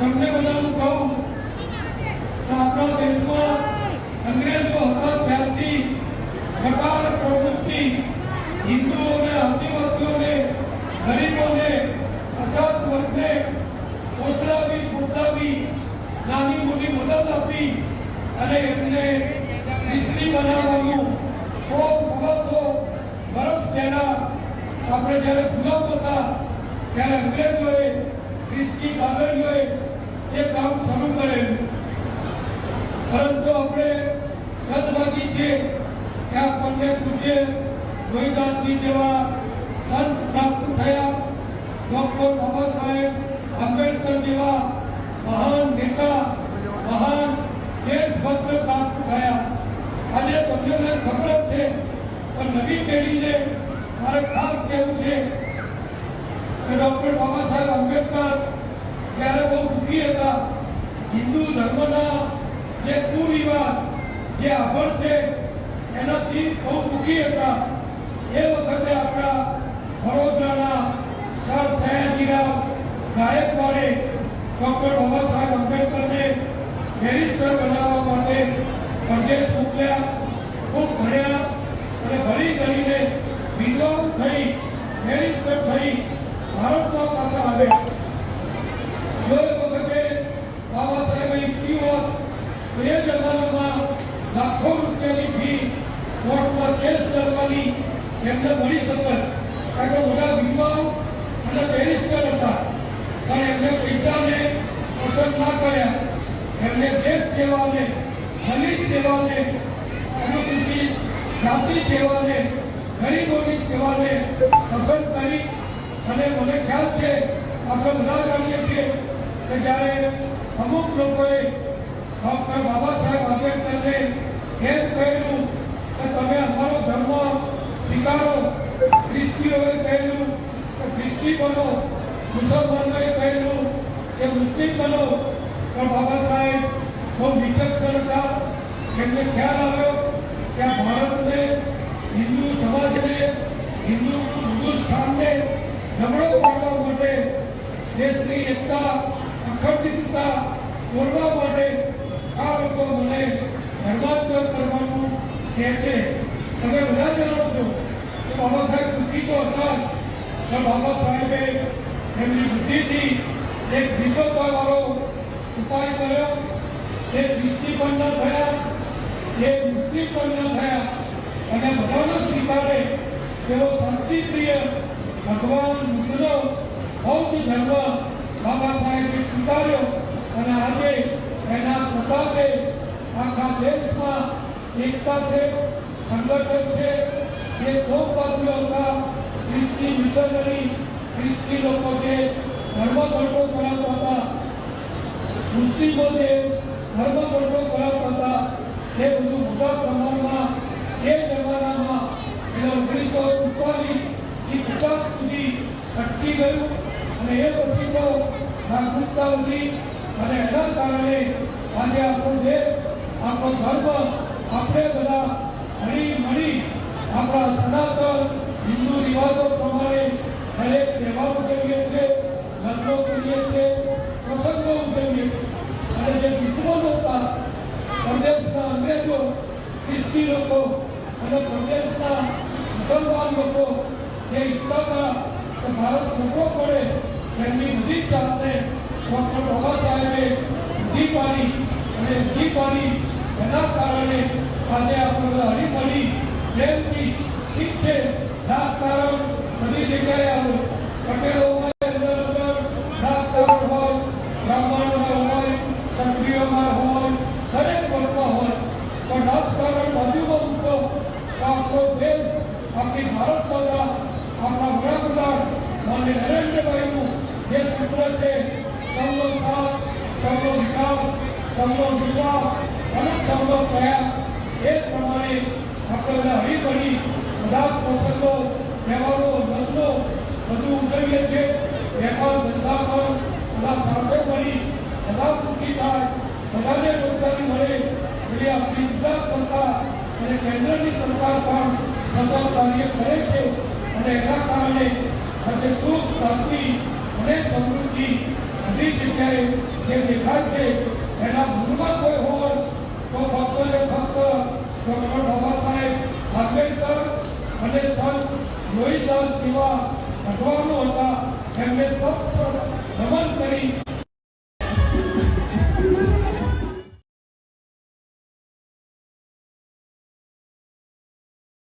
તમને બધાનું કહું તો આપણા દેશમાં અંગ્રેજો હતા ત્યારથી પ્રકાર પ્રવૃત્તિ હિન્દુઓને, આદિવાસીઓને, ગરીબોને, પછાત વર્ગને પોષડાવી, પોતાવી, નાની મોટી મદદ આપી અને એમને ખ્રિસ્તી બનાવવાનું 100-125 વર્ષ પહેલા આપણે જ્યારે ગુલામ હતા ત્યારે અંગ્રેજોએ, ખ્રિસ્તી પાદરીઓએ એ કામ શરૂ કરેલું. પરંતુ આપણે સદભાગી છીએ કે આપણને પૂજ્ય રોહિદાસજી જેવા સંત પ્રાપ્ત થયા, ડૉક્ટર બાબા સાહેબ આંબેડકર જેવા મહાન નેતા, મહાન દેશભક્ત પ્રાપ્ત થયા. આજે તમને ખબર છે પણ નવી પેઢીને મારે ખાસ કહેવું છે કે ડૉક્ટર બાબા સાહેબ આંબેડકર ત્યારે બહુ દુઃખી હતા. હિન્દુ ધર્મના જે કુરિવાજ, જે આભણ છે એનાથી બહુ દુઃખી હતા. એ વખતે આપણા વડોદરાના sir Sayajirao ગાયકવાડે doctor Baba Saheb આંબેડકરને barrister બનાવવા માટે પરદેશ મોકલ્યા. ખૂબ ભણ્યા અને ભણી કરીને વિદ્વાન થઈ, બેરિસ્ટર થઈ ભારતમાં પાછા આવ્યા. જો એ વખતે બાબા સાહેબે ઈચ્છ્યું હોત તો એ જમાનામાં લાખો રૂપિયાની ફી કોર્ટમાં કેસ લડવાની એમને મળી શકત. કારણ કે બધા વિદ્વાન અને બેરિસ્ટર હતા, પણ એમને પૈસાને પસંદ ના કર્યા. એમને દેશ સેવાને, દલિત સેવાને, અનુસૂચિત જાતિ સેવાને, ગરીબોની સેવાને પસંદ કરી. અને મને ખ્યાલ છે, આપણે બધા જાણીએ છીએ કે જ્યારે અમુક લોકોએ ડૉક્ટર બાબા સાહેબ આંબેડકરને એમ કહેલું કે તમે અમારો ધર્મ સ્વીકારો, ખ્રિસ્તીઓએ કહેલું કે ખ્રિસ્તી બનો, મુસલમાનોએ કહેલું કે મુસ્લિમ બનો, પણ બાબા સાહેબ બહુ વિચક્ષણ હતા. એમને ખ્યાલ આવ્યો કે આ ભારતને, હિન્દુ સમાજને, હિન્દુસ્તાનને નબળો પાડવા માટે, દેશની એકતા, અખંડિતતા તોડવા માટે આ લોકો મને ધર્માંતર કરવાનું કહે છે. તમે બધા જાણો છો કે બાબા સાહેબ દુઃખી તો હતા, પણ બાબા સાહેબે એમની બુદ્ધિથી એક વિગતવાળો ઉપાય કર્યો. એ ખ્રિસ્તી પણ ન થયા, એ મુસ્લિમ પણ ન થયા, અને બધાનો સ્વીકારે તેઓ શાંતિપ્રિય ભગવાન બુદ્ધનો બૌદ્ધ ધર્મ બાબા સાહેબે સ્વીકાર્યો. અને આજે એના પ્રતાપે આખા દેશમાં એકતા છે, સંગઠન છે. એ તોપવાદીઓ હતા, ખ્રિસ્તી મિશનરી, ખ્રિસ્તી લોકો જે ધર્મ ગણતો કરાવતા હતા, મુસ્લિમો જે ધર્મ ગણતો કરાવતા હતા, એ બધું મોટા પ્રમાણમાં એ જમાનામાં 1947 સુધી અટકી ગયું. અને એ પછી તો જાગૃતતા હતી. અને એના કારણે આજે આપણો દેશ, આપણો ધર્મ, આપણે બધા હળી મળી આપણા સનાતન હિન્દુ રિવાજો પ્રમાણે દરેક તહેવારો ઉજવીએ છીએ, લગ્નો કરીએ છીએ, પ્રસંગો ઉજવીએ છીએ. અને જે દુશ્મનો હતા, પ્રદેશના અંગ્રેજો, ખ્રિસ્તી લોકો અને પ્રદેશના મુસલમાન લોકો, જે ઈચ્છતા હતા કે ભારત મોટો પડે, એમની બધી જાતને ડૉક્ટર બાબા સાહેબે બુદ્ધિ પાડી. અને બુદ્ધિ પાડી એના કારણે આજે આપણે હળીમળી પ્રેમથી, ઠીક છે, રાજકારણ બધી જગ્યાએ આવે, પટેલોમાં રાજકારણ હોય, બ્રાહ્મણોમાં હોય, ક્ષત્રિયોમાં હોય, દરેક વર્ગમાં હોય, પણ રાજકારણ બાજુમાં મૂકો તો આપણો દેશ, આપણી ભારત માતા, આપણા વડાપ્રધાન માનનીય નરેન્દ્રભાઈનું જે સૂત્ર છે, સૌનો સાથ, સૌનો વિકાસ, સૌનો વિશ્વાસ અને સૌનો પ્રયાસ, એ પ્રમાણે આપણે બધા હળીમળી બધા પ્રસંગો, તહેવારો, લગ્નો બધું ઉજવીએ છીએ. વેપાર ધંધા પણ બધા સાથે મળી બધા સુખી થાય, બધાને રોજગારી મળે, એવી આપણી ગુજરાત સરકાર અને કેન્દ્રની સરકાર પણ સતત કાર્ય કરે છે. અને એના કારણે આજે સુખ, શાંતિ અને સમૃદ્ધિ બધી જગ્યાએ જે દેખાય છે એના મૂળમાં કોઈ હોય તો ફક્ત ને ફક્ત ડૉક્ટર બાબા સાહેબ આંબેડકર અને સંત લોહીદાસ જેવા ભગવાનો હતા. એમને સૌ